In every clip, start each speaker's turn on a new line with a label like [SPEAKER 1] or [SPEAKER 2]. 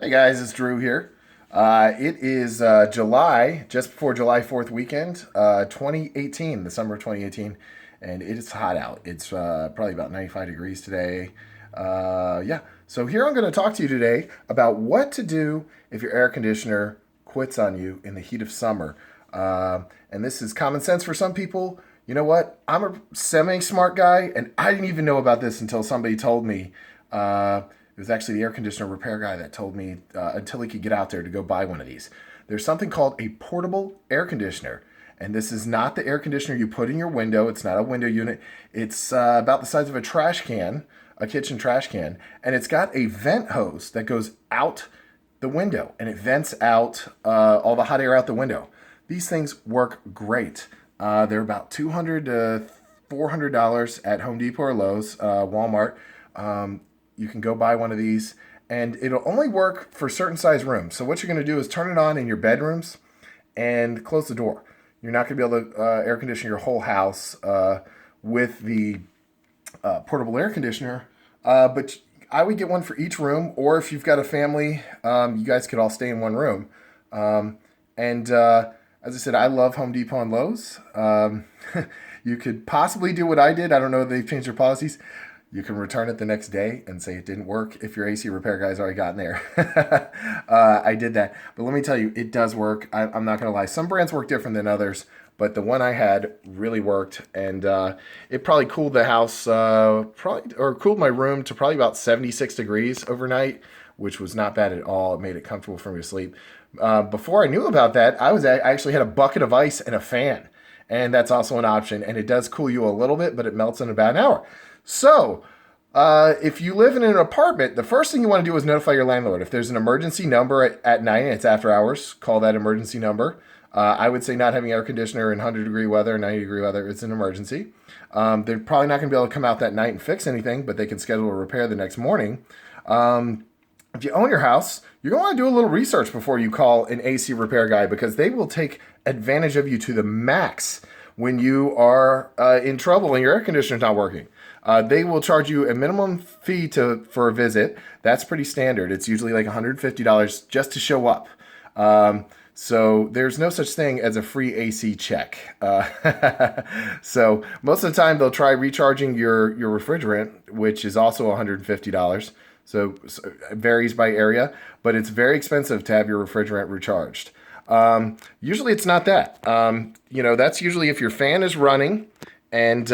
[SPEAKER 1] Hey guys, it's Drew here. It is July, just before July 4th weekend, 2018, the summer of 2018, and it is hot out. It's probably about 95 degrees today. Yeah, so here I'm going to talk to you today about what to do if your air conditioner quits on you in the heat of summer. And this is common sense for some people. You know what? I'm a semi-smart guy, and I didn't even know about this until somebody told me. It was actually the air conditioner repair guy that told me until he could get out there to go buy one of these. There's something called a portable air conditioner. And this is not the air conditioner you put in your window. It's not a window unit. It's about the size of a trash can, a kitchen trash can. And it's got a vent hose that goes out the window. And it vents out all the hot air out the window. These things work great. They're about $200 to $400 at Home Depot or Lowe's, Walmart. You can go buy one of these, and it'll only work for certain size rooms. So what you're going to do is turn it on in your bedrooms and close the door. You're not going to be able to air condition your whole house with the portable air conditioner, but I would get one for each room, or if you've got a family, you guys could all stay in one room. And as I said, I love Home Depot and Lowe's. You could possibly do what I did. I don't know if they've changed their policies. You can return it the next day and say it didn't work if your AC repair guy's already gotten there. I did that. But let me tell you, it does work. I'm not going to lie. Some brands work different than others, but the one I had really worked. And it probably cooled the house, or cooled my room to probably about 76 degrees overnight, which was not bad at all. It made it comfortable for me to sleep. Before I knew about that, I actually had a bucket of ice and a fan. And that's also an option. And it does cool you a little bit, but it melts in about an hour. So, if you live in an apartment, the first thing you want to do is notify your landlord. If there's an emergency number at night and it's after hours, call that emergency number. I would say not having air conditioner in 100-degree weather, 90-degree weather, it's an emergency. They're probably not going to be able to come out that night and fix anything, but they can schedule a repair the next morning. If you own your house, you're going to want to do a little research before you call an AC repair guy, because they will take advantage of you to the max when you are in trouble and your air conditioner's not working. They will charge you a minimum fee for a visit. That's pretty standard. It's usually like $150 just to show up. So there's no such thing as a free AC check. So most of the time they'll try recharging your refrigerant, which is also $150. So it varies by area, but it's very expensive to have your refrigerant recharged. Usually it's not that. That's usually if your fan is running and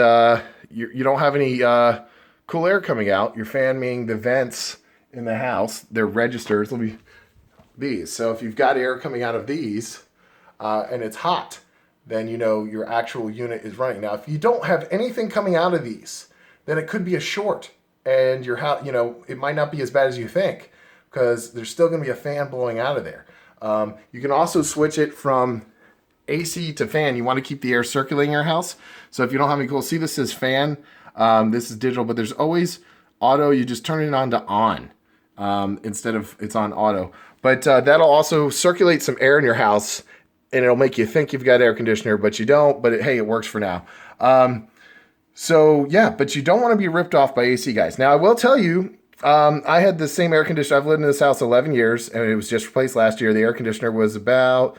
[SPEAKER 1] you don't have any cool air coming out. Your fan, meaning the vents in the house, their registers will be these. So if you've got air coming out of these and it's hot, then you know your actual unit is running. Now, if you don't have anything coming out of these, then it could be a short, and your house, it might not be as bad as you think, because there's still going to be a fan blowing out of there. You can also switch it from AC to fan. You want to keep the air circulating in your house. So if you don't have any cool, see this says fan. This is digital, but there's always auto. You just turn it on to on instead of it's on auto. But that'll also circulate some air in your house, and it'll make you think you've got air conditioner, but you don't. But hey, it works for now. So yeah, but you don't want to be ripped off by AC guys. Now I will tell you, I had the same air conditioner. I've lived in this house 11 years, and it was just replaced last year. The air conditioner was about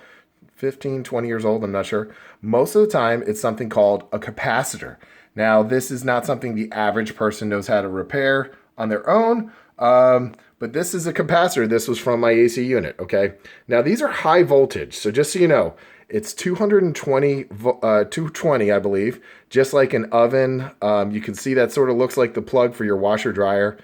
[SPEAKER 1] 15, 20 years old, I'm not sure. Most of the time, it's something called a capacitor. Now, this is not something the average person knows how to repair on their own, but this is a capacitor. This was from my AC unit, okay? Now, these are high voltage, so just so you know, it's 220, I believe, just like an oven. You can see that sort of looks like the plug for your washer dryer.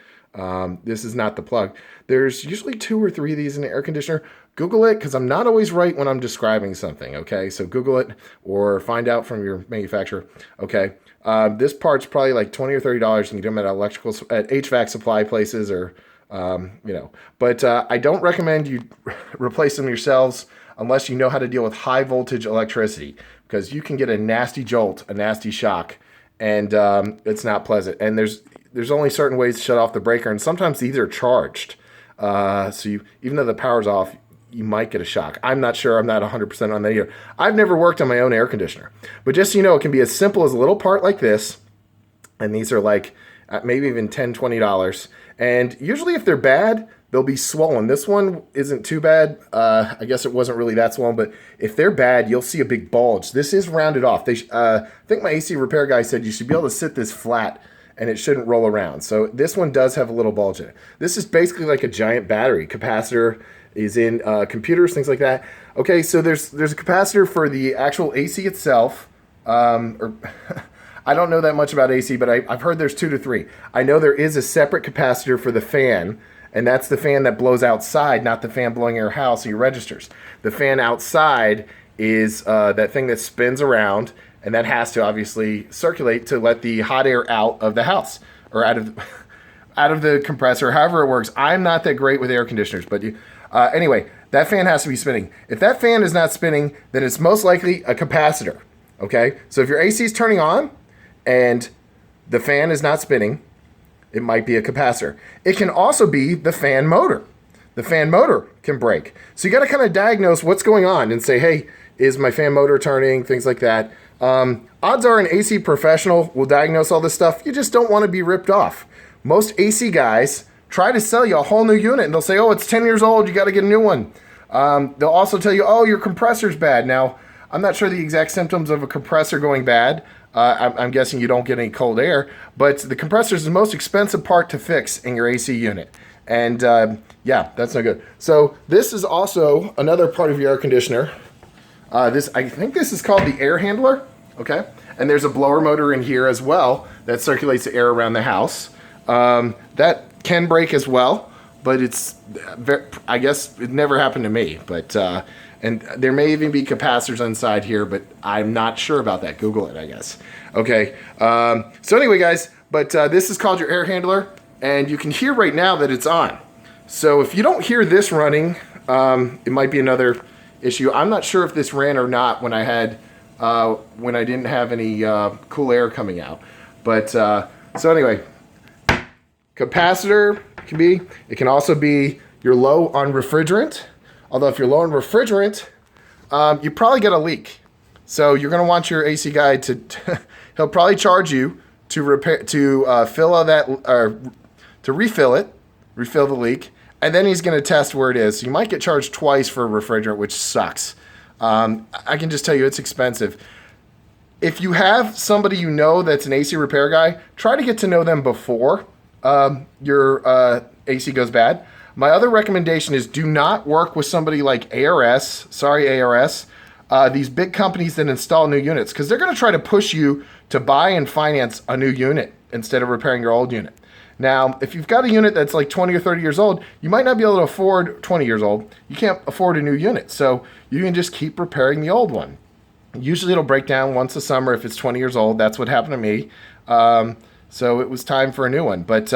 [SPEAKER 1] This is not the plug. There's usually 2 or 3 of these in an air conditioner. Google it, because I'm not always right when I'm describing something, okay? So Google it or find out from your manufacturer, okay? This part's probably like $20 or $30. You can get them at at HVAC supply places or, But I don't recommend you replace them yourselves unless you know how to deal with high voltage electricity, because you can get a nasty jolt, a nasty shock, and it's not pleasant. And there's only certain ways to shut off the breaker, and sometimes these are charged. Even though the power's off, you might get a shock. I'm not sure. I'm not 100% on that either. I've never worked on my own air conditioner. But just so you know, it can be as simple as a little part like this, and these are like maybe even $10, $20. And usually if they're bad, they'll be swollen. This one isn't too bad. I guess it wasn't really that swollen, but if they're bad, you'll see a big bulge. This is rounded off. I think my AC repair guy said you should be able to sit this flat and it shouldn't roll around. So this one does have a little bulge in it. This is basically like a giant battery. Capacitor is in computers, things like that. Okay, so there's a capacitor for the actual AC itself. I don't know that much about AC, but I've heard there's 2 to 3. I know there is a separate capacitor for the fan, and that's the fan that blows outside, not the fan blowing in your house or your registers. The fan outside is that thing that spins around, and that has to obviously circulate to let the hot air out of the house or out of the compressor, however it works. I'm not that great with air conditioners, but anyway, that fan has to be spinning. If that fan is not spinning, then it's most likely a capacitor. Okay, so if your AC is turning on and the fan is not spinning, it might be a capacitor. It can also be the fan motor. The fan motor can break. So you got to kind of diagnose what's going on and say, hey, is my fan motor turning? Things like that. Odds are an AC professional will diagnose all this stuff. You just don't want to be ripped off. Most AC guys try to sell you a whole new unit and they'll say, oh, it's 10 years old, you got to get a new one. They'll also tell you, oh, your compressor's bad. Now, I'm not sure the exact symptoms of a compressor going bad. I'm guessing you don't get any cold air, but the compressor is the most expensive part to fix in your AC unit. And yeah, that's no good. So this is also another part of your air conditioner. I think this is called the air handler, okay? And there's a blower motor in here as well that circulates the air around the house. That can break as well, but I guess it never happened to me. But and there may even be capacitors inside here, but I'm not sure about that. Google it, I guess. Okay. So anyway, guys, but this is called your air handler, and you can hear right now that it's on. So if you don't hear this running, it might be another issue. I'm not sure if this ran or not when I didn't have any cool air coming out. But so anyway, capacitor it can also be you're low on refrigerant. Although if you're low on refrigerant, you probably get a leak. So you're going to want your AC guy he'll probably charge you to refill the leak, and then he's going to test where it is. So you might get charged twice for refrigerant, which sucks. I can just tell you it's expensive. If you have somebody you know that's an AC repair guy, try to get to know them before your AC goes bad. My other recommendation is do not work with somebody like ARS. Sorry, ARS. These big companies that install new units, because they're going to try to push you to buy and finance a new unit instead of repairing your old unit. Now, if you've got a unit that's like 20 or 30 years old, you might not be able to afford 20 years old. You can't afford a new unit. So you can just keep repairing the old one. Usually it'll break down once a summer if it's 20 years old. That's what happened to me. So it was time for a new one. But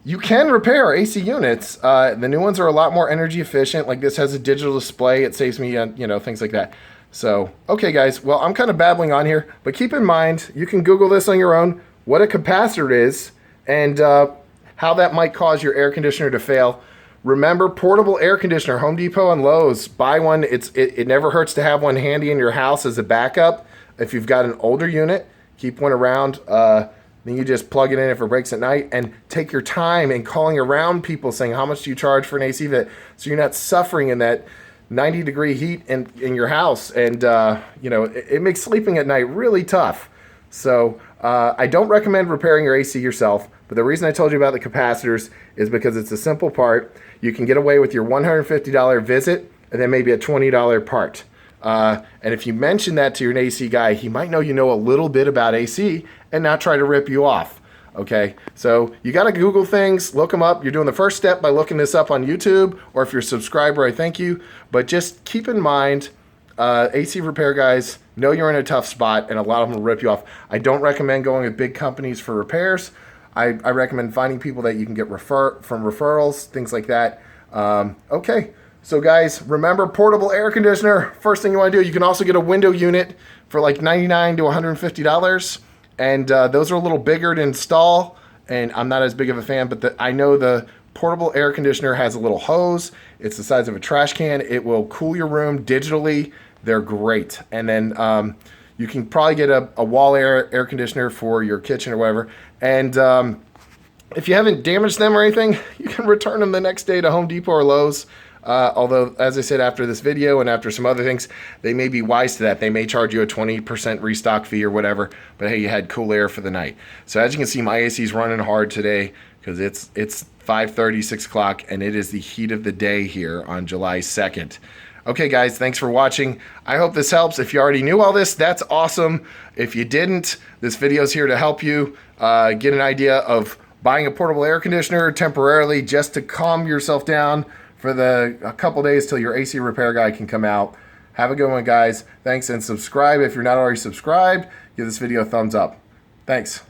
[SPEAKER 1] you can repair AC units. The new ones are a lot more energy efficient. Like this has a digital display. It saves me, things like that. So, okay, guys. Well, I'm kind of babbling on here. But keep in mind, you can Google this on your own, what a capacitor is, and how that might cause your air conditioner to fail. Remember, portable air conditioner, Home Depot and Lowe's. Buy one. It never hurts to have one handy in your house as a backup. If you've got an older unit, keep one around. Then you just plug it in if it breaks at night, and take your time in calling around people saying, how much do you charge for an AC vent? So you're not suffering in that 90-degree heat in your house. And, it makes sleeping at night really tough. So I don't recommend repairing your AC yourself. But the reason I told you about the capacitors is because it's a simple part. You can get away with your $150 visit and then maybe a $20 part. And if you mention that to your AC guy, he might know you know a little bit about AC and not try to rip you off. Okay, so you got to Google things, look them up. You're doing the first step by looking this up on YouTube, or if you're a subscriber, I thank you. But just keep in mind, AC repair guys know you're in a tough spot, and a lot of them will rip you off. I don't recommend going with big companies for repairs. I recommend finding people that you can get from referrals, things like that. Okay. So guys, remember, portable air conditioner, first thing you want to do, you can also get a window unit for like $99 to $150. And those are a little bigger to install, and I'm not as big of a fan, but I know the portable air conditioner has a little hose. It's the size of a trash can. It will cool your room digitally. They're great. And then you can probably get a wall air conditioner for your kitchen or whatever. And if you haven't damaged them or anything, you can return them the next day to Home Depot or Lowe's. Although, as I said, after this video and after some other things, they may be wise to that. They may charge you a 20% restock fee or whatever, but hey, you had cool air for the night. So as you can see, my AC is running hard today because it's 5:30, 6 o'clock, and it is the heat of the day here on July 2nd. Okay, guys, thanks for watching. I hope this helps. If you already knew all this, that's awesome. If you didn't, this video is here to help you get an idea of buying a portable air conditioner temporarily just to calm yourself down for a couple days till your AC repair guy can come out. Have a good one, guys. Thanks, and subscribe if you're not already subscribed. Give this video a thumbs up. Thanks.